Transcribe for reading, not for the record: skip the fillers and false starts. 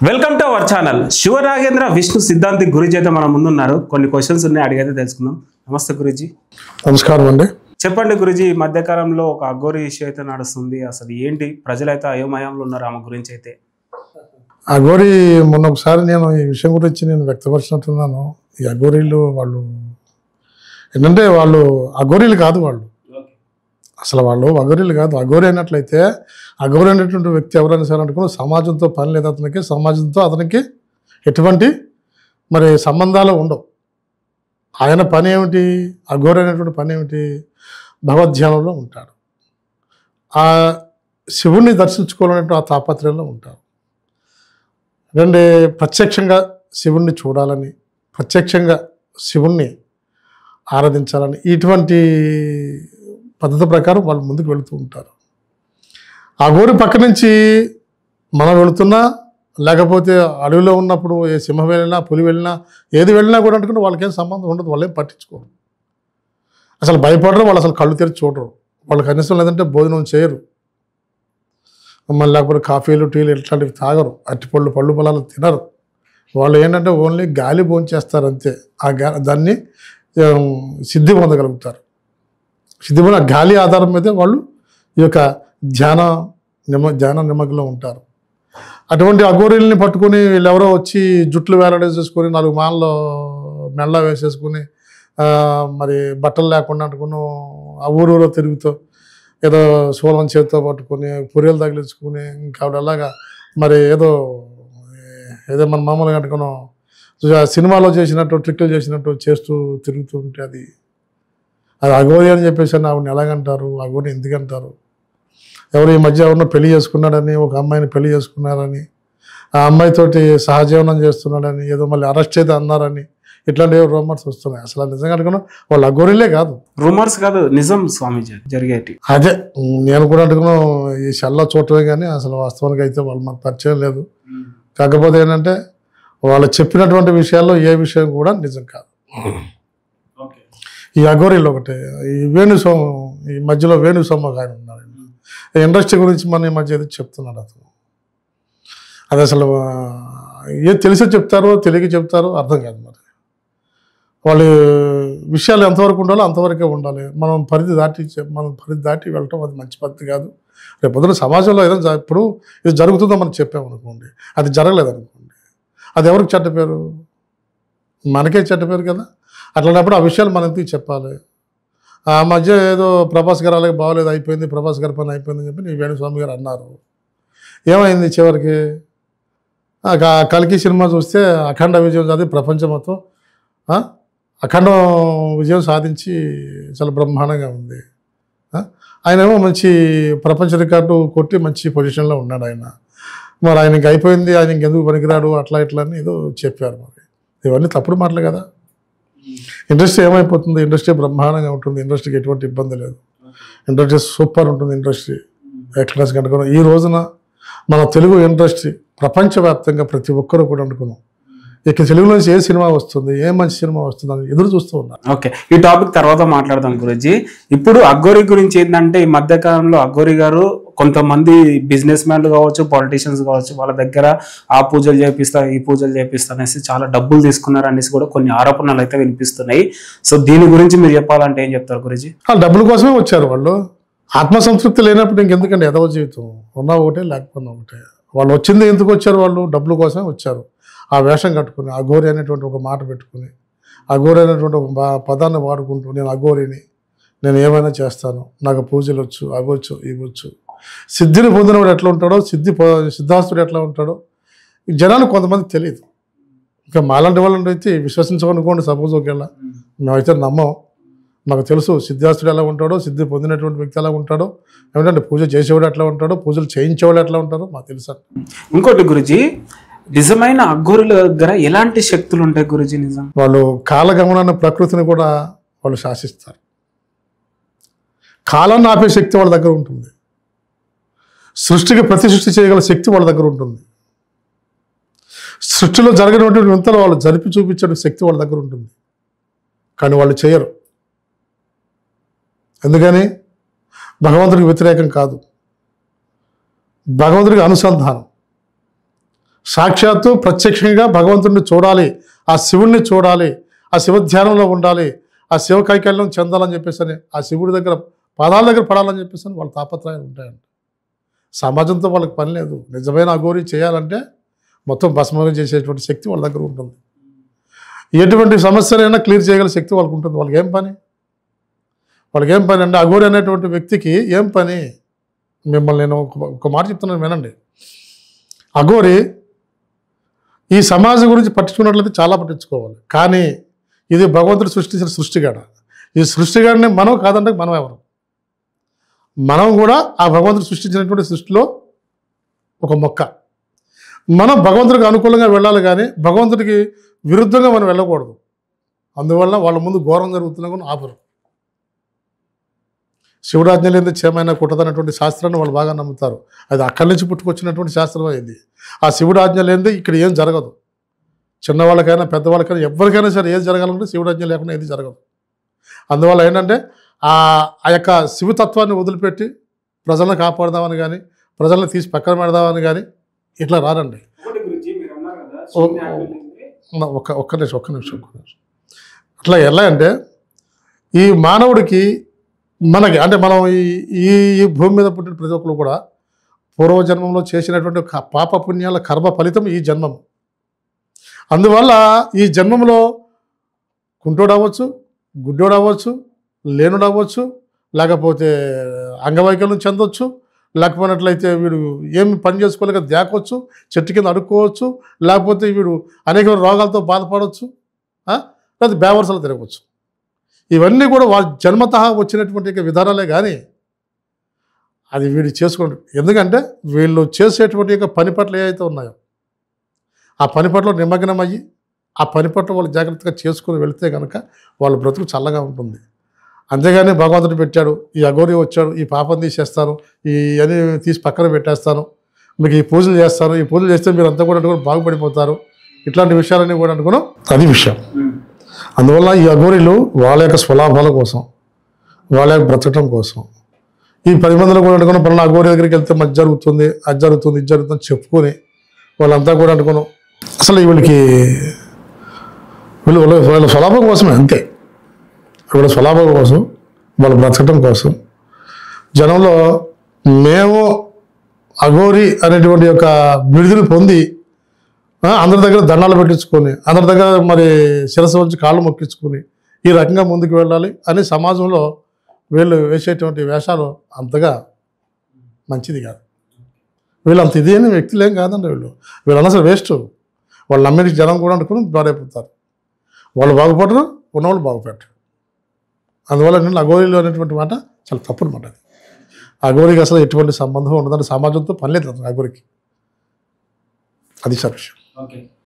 Welcome to our channel. Shivaragendra Vishnu Siddhanti Guruji అయితే మన ముందున్నారు. కొన్ని క్వశ్చన్స్ ఉన్నాయి, అడిగైతే తెలుసుకుందాం. నమస్తే గురుజీ. నమస్కారం అండి. చెప్పండి గురుజీ, ఈ మధ్యకాలంలో ఒక అఘోరి ఇష్యూ అయితే నడుస్తుంది. అసలు ఏంటి? ప్రజలైతే అయోమయంలో ఉన్నారు ఆమె గురించి. అయితే అఘోరి మొన్న ఒకసారి నేను ఈ విషయం గురించి వ్యక్తపరిచినట్టున్నాను. ఈ అఘోరీలు వాళ్ళు ఏంటంటే వాళ్ళు అఘోరీలు కాదు, వాళ్ళు అసలు వాళ్ళు అఘోరీలు కాదు. అఘోరి అయినట్లయితే అఘోరి అనేటువంటి వ్యక్తి ఎవరైనా సరే అనుకున్న సమాజంతో పని లేదు అతనికి, సమాజంతో అతనికి ఎటువంటి మరి సంబంధాలు ఉండవు. ఆయన పని ఏమిటి? అఘోరి అనేటువంటి పని ఏమిటి? భగవద్ధ్యానంలో ఉంటాడు. ఆ శివుణ్ణి దర్శించుకోవాలనే ఆ తాపత్రయంలో ఉంటాడు. రెండు ప్రత్యక్షంగా శివుణ్ణి చూడాలని, ప్రత్యక్షంగా శివుణ్ణి ఆరాధించాలని ఇటువంటి పద్ధతి ప్రకారం వాళ్ళు ముందుకు వెళుతూ ఉంటారు. ఆ గోరి పక్క నుంచి మనం వెళుతున్నా, లేకపోతే అడవిలో ఉన్నప్పుడు ఏ సింహం వెళ్ళినా, పులి వెళ్ళినా, ఏది వెళ్ళినా కూడా అనుకుంటే వాళ్ళకేం సంబంధం ఉండదు. వాళ్ళేం పట్టించుకోరు, అసలు భయపడరు. వాళ్ళు అసలు కళ్ళు తెరిచి చూడరు. వాళ్ళు కనీసం లేదంటే భోజనం చేయరు, మళ్ళీ లేకపోతే కాఫీలు టీలు ఇట్లాంటివి తాగరు, అరటిపళ్ళు పళ్ళు పొలాలు తినరు. వాళ్ళు ఏంటంటే ఓన్లీ గాలి భోంచేస్తారు అంతే. దాన్ని సిద్ధి పొందగలుగుతారు. సిద్ధి పొంది ఆ గాలి ఆధారం మీదే వాళ్ళు ఈ యొక్క ధ్యాన నిమగ్నంలో ఉంటారు. అటువంటి అఘోరీల్ని పట్టుకుని వీళ్ళెవరో వచ్చి జుట్లు వేలాడేసేసుకొని 4 మాలలో మెళ్ళ వేసేసుకుని మరి బట్టలు లేకుండా అనుకుని ఆ ఊరూరో తిరుగుతూ ఏదో సోలం చేతితో పట్టుకొని పొరియలు తగిలించుకుని ఇంకా ఆవిడలాగా మరి ఏదో మన మామూలుగా అనుకున్నాం సినిమాలో చేసినట్టు ట్రిక్కులు చేసినట్టు చేస్తూ తిరుగుతూ ఉంటే అది అఘోరి అని చెప్పేసి ఆవిడని ఎలాగంటారు? అఘోరిని ఎందుకంటారు? ఎవరు ఈ మధ్య ఎవరినో పెళ్లి చేసుకున్నాడని, ఒక అమ్మాయిని పెళ్లి చేసుకున్నారని, ఆ అమ్మాయితోటి సహజీవనం చేస్తున్నాడని, ఏదో మళ్ళీ అరెస్ట్ అయితే అన్నారని ఇట్లాంటి రూమర్స్ వస్తున్నాయి. అసలు నిజంగా అనుకున్నా వాళ్ళు అఘోరీలే కాదు, రూమర్స్ కాదు, నిజం స్వామీజీ జరిగేటి. అదే నేను కూడా అనుకున్నాను. ఈ షెల్లో చూడటమే కానీ అసలు వాస్తవానికి అయితే వాళ్ళు మనకు పరిచయం లేదు. కాకపోతే ఏంటంటే వాళ్ళు చెప్పినటువంటి విషయాల్లో ఏ విషయం కూడా నిజం కాదు. ఈ అఘోరీలు ఒకటే, ఈ ఈ మధ్యలో వేణుస్వామి ఆయన ఉన్నారు. ఇండస్ట్రీ గురించి మన ఈ మధ్య ఏదో చెప్తున్నాడు అతను. అది అసలు తెలిసే చెప్తారో తెలియక చెప్తారో అర్థం కాదు. మరి వాళ్ళు విషయాలు ఎంతవరకు ఉండాలో అంతవరకే ఉండాలి. మనం పరిధి దాటి వెళ్ళటం అది మంచి పద్ధతి కాదు. రేపు పొద్దున సమాజంలో ఏదైనా ఇప్పుడు ఇది జరుగుతుందో మనం చెప్పామనుకోండి, అది జరగలేదనుకోండి, అది ఎవరికి చెడ్డ పేరు? మనకే చెడ్డ పేరు కదా. అట్లాంటప్పుడు ఆ విషయాలు మనం ఎందుకు చెప్పాలి? ఆ మధ్య ఏదో ప్రభాస్ గారు అలాగే బాగోలేదు, అయిపోయింది, ప్రభాస్ గారి పని అయిపోయిందని చెప్పి వేణుస్వామి గారు అన్నారు. ఏమైంది చివరికి? కల్కి సినిమా చూస్తే అఖండ విజయం సాధించి ప్రపంచం మొత్తం అఖండం విజయం సాధించి చాలా బ్రహ్మాండంగా ఉంది. ఆయనేమో మంచి ప్రపంచ రికార్డు కొట్టి మంచి పొజిషన్లో ఉన్నాడు ఆయన. మరి ఆయన ఇంక అయిపోయింది, ఆయన ఇంకెందుకు పనికిరాడు అట్లా ఇట్లా అని ఏదో చెప్పారు. మరి ఇవన్నీ తప్పుడు మాటలు కదా. ఇండస్ట్రీ ఏమైపోతుంది? ఇండస్ట్రీ బ్రహ్మాండంగా ఉంటుంది. ఇండస్ట్రీకి ఎటువంటి ఇబ్బంది లేదు. ఇండస్ట్రీ సూపర్ ఉంటుంది. ఇండస్ట్రీ ఎక్స్ప్రెస్ కనుక్కున్నాం. ఈ రోజున మన తెలుగు ఇండస్ట్రీ ప్రపంచవ్యాప్తంగా ప్రతి ఒక్కరూ కూడా అనుకున్నాం ఇక తెలుగు నుంచి ఏ సినిమా వస్తుంది, ఏ మంచి సినిమా వస్తుంది అని ఎదురు చూస్తూ ఉన్నారు. ఓకే, ఈ టాపిక్ తర్వాత మాట్లాడదాం గురుజీ. ఇప్పుడు అఘోరి గురించి ఏంటంటే ఈ మధ్యకాలంలో అఘోరి గారు కొంతమంది బిజినెస్ మ్యాన్లు కావచ్చు, పాలిటీషియన్స్ కావచ్చు, వాళ్ళ దగ్గర ఆ పూజలు చేపిస్తా, ఈ పూజలు చేపిస్తా అనేసి చాలా డబ్బులు తీసుకున్నారు అనేసి కూడా కొన్ని ఆరోపణలు అయితే వినిపిస్తున్నాయి. సో దీని గురించి మీరు చెప్పాలంటే ఏం చెప్తారు గురుజీ? డబ్బుల కోసమే వచ్చారు వాళ్ళు. ఆత్మసంతృప్తి లేనప్పుడు ఇంకెందుకంటే ఎదవ జీవితం, ఉన్నా ఒకటే లేకపోయినా ఒకటే. వాళ్ళు వచ్చింది ఎందుకు వచ్చారు? వాళ్ళు డబ్బుల కోసమే వచ్చారు. ఆ వేషం కట్టుకుని అఘోరి అనేటువంటి ఒక మాట పెట్టుకుని, అఘోరి అనేటువంటి ఒక పదాన్ని వాడుకుంటూ నేను అఘోరిని, నేను ఏమైనా చేస్తాను, నాకు పూజలు వచ్చు, అవ్వచ్చు, ఇవ్వచ్చు. సిద్ధిని పొందినవాడు ఎట్లా ఉంటాడో, సిద్ధాస్తుడు ఎట్లా ఉంటాడో జనాలు కొంతమంది తెలియదు. ఇంకా మాలాంటి వాళ్ళని అయితే విశ్వసించమనుకోండి. సపోజ్ ఒకేలా మేమైతే నమ్మం, మాకు తెలుసు సిద్ధాస్తుడు ఎలా ఉంటాడో, సిద్ధి పొందినటువంటి వ్యక్తి ఎలా ఉంటాడో, ఏమిటంటే పూజ చేసేవాడు ఎట్లా ఉంటాడో, పూజలు చేయించేవాడు ఎట్లా ఉంటాడో మాకు తెలుసు. ఇంకోటి గురుజీ, నిజమైన అఘోరుల దగ్గర ఎలాంటి శక్తులు ఉంటాయి గురుజీ? నిజం వాళ్ళు కాలగమనాన్ని, ప్రకృతిని కూడా వాళ్ళు శాసిస్తారు. కాలాన్ని ఆపే శక్తి వాళ్ళ దగ్గర ఉంటుంది. సృష్టికి ప్రతి సృష్టి చేయగల శక్తి వాళ్ళ దగ్గర ఉంటుంది. సృష్టిలో జరిగినటువంటి వింతలు వాళ్ళు జరిపి చూపించే శక్తి వాళ్ళ దగ్గర ఉంటుంది. కానీ వాళ్ళు చేయరు. ఎందుకని? భగవంతుడికి వ్యతిరేకం కాదు, భగవంతుడికి అనుసంధానం. సాక్షాత్తు ప్రత్యక్షంగా భగవంతుడిని చూడాలి, ఆ శివుణ్ణి చూడాలి, ఆ శివ ధ్యానంలో ఉండాలి, ఆ శివ కైకల్యం చెందాలని చెప్పేసి అని, ఆ శివుడి దగ్గర పాదాల దగ్గర పడాలని చెప్పేసి అని వాళ్ళ తాపత్రయాలు ఉంటాయండి. సమాజంతో వాళ్ళకి పని లేదు. నిజమైన అఘోరి చేయాలంటే మొత్తం భస్మం చేసేటువంటి శక్తి వాళ్ళ దగ్గర ఉంటుంది. ఎటువంటి సమస్యలైనా క్లియర్ చేయగల శక్తి వాళ్ళకు ఉంటుంది. వాళ్ళకి ఏం పని అంటే అఘోరి అనేటువంటి వ్యక్తికి ఏం పని? మిమ్మల్ని నేను ఒక మాట చెప్తున్నాను వినండి. అఘోరి ఈ సమాజం గురించి పట్టించుకున్నట్లయితే చాలా పట్టించుకోవాలి. కానీ ఇది భగవంతుడు సృష్టించిన సృష్టిగాడ. ఈ సృష్టిగాడిని మనం కాదంటే మనం ఎవరు? మనం కూడా ఆ భగవంతుడు సృష్టించినటువంటి సృష్టిలో ఒక మొక్క. మనం భగవంతుడికి అనుకూలంగా వెళ్ళాలి, కానీ భగవంతుడికి విరుద్ధంగా మనం వెళ్ళకూడదు. అందువల్ల వాళ్ళ ముందు ఘోరం జరుగుతున్నా కూడా ఆపరు. శివుడాజ్ఞ లేని చేమైనా కుట్టదన్నటువంటి శాస్త్రాన్ని వాళ్ళు బాగా నమ్ముతారు. అది అక్కడి నుంచి పుట్టుకొచ్చినటువంటి శాస్త్రం అయింది. ఆ శివుడాజ్ఞ లేనిదే ఇక్కడ ఏం జరగదు. చిన్నవాళ్ళకైనా పెద్దవాళ్ళకైనా ఎవరికైనా సరే ఏది జరగాలంటే శివుడాజ్ఞ లేకుండా ఏది జరగదు. అందువల్ల ఏంటంటే ఆ యొక్క శివతత్వాన్ని వదిలిపెట్టి ప్రజలను కాపాడదామని కానీ, ప్రజలను తీసి పక్కన పెడదామని కానీ ఇట్లా రారండి. ఒక్క నిమిషం. అట్లా ఎలా అంటే ఈ మానవుడికి మనకి అంటే మనం ఈ భూమి మీద పుట్టిన ప్రతి ఒక్కరు కూడా పూర్వజన్మంలో చేసినటువంటి పాప పుణ్యాల కర్మ ఫలితం ఈ జన్మము. అందువల్ల ఈ జన్మంలో కుంటోడవచ్చు, గుడ్డోడవచ్చు, లేనుడవచ్చు, లేకపోతే అంగవైకల్యం చెందొచ్చు, లేకపోయినట్లయితే వీడు ఏమి పని చేసుకోలేక దాకొచ్చు, చెట్టు కింద అడుక్కోవచ్చు, లేకపోతే వీడు అనేక రోగాలతో బాధపడవచ్చు, లేదా బేవర్సలు తిరగవచ్చు. ఇవన్నీ కూడా వాళ్ళ జన్మతః వచ్చినటువంటి విధానాలే కానీ అది వీడు చేసుకోండి. ఎందుకంటే వీళ్ళు చేసేటువంటి పని పట్ల ఏవైతే ఉన్నాయో ఆ పని పట్ల నిమగ్నం అయ్యి ఆ పని పట్ల వాళ్ళు జాగ్రత్తగా చేసుకుని వెళితే కనుక వాళ్ళ బ్రతుకు చల్లగా ఉంటుంది. అంతేగాని భగవంతుడు పెట్టాడు, ఈ అఘోరి వచ్చాడు, ఈ పాపం తీసేస్తాను, ఈ అని తీసి పక్కన పెట్టేస్తాను, మీకు ఈ పూజలు చేస్తాను, ఈ పూజలు చేస్తే మీరు అంతా కూడా బాగుపడిపోతారు, ఇట్లాంటి విషయాలన్నీ కూడా అనుకున్నాం. అది విషయం. అందువల్ల ఈ అఘోరీలు వాళ్ళ యొక్క స్వలాభాల కోసం, వాళ్ళ యొక్క బ్రతకటం కోసం ఈ 10 మందిలో కూడా అనుకున్నాం. పలానా అఘోరి దగ్గరికి వెళ్తే మంచి జరుగుతుంది, అది జరుగుతుంది, ఇది జరుగుతుంది చెప్పుకొని వాళ్ళంతా కూడా అనుకున్నాం. అసలు వీళ్ళకి వాళ్ళ స్వలాభం కోసమే, అంతే. వీళ్ళ స్వలాభం కోసం, వాళ్ళ బ్రతకటం కోసం జనంలో మేము అఘోరి అనేటువంటి యొక్క విడుదల పొంది అందరి దగ్గర దండాలు పెట్టించుకొని, అందరి దగ్గర మరి శిరస్సు వచ్చి కాళ్ళు మొక్కించుకొని ఈ రకంగా ముందుకు వెళ్ళాలి అని సమాజంలో వీళ్ళు వేసేటువంటి వేషాలు అంతగా మంచిది కాదు. వీళ్ళు అంత ఇది అని వ్యక్తులేం కాదండి. వీళ్ళు అసలు వేస్ట్. వాళ్ళు నమ్మిన జనం కూడా అనుకుని బాడైపోతారు. వాళ్ళు బాగుపడరు, ఉన్నవాళ్ళు బాగుపెట్టరు. అందువల్ల నేను అఘోరీలు అనేటువంటి మాట చాలా తప్పుడు మాట. అఘోరికి అసలు ఎటువంటి సంబంధం ఉండదంటే సమాజంతో పని లేదు అఘోరికి. అది సత్యం. ఓకే.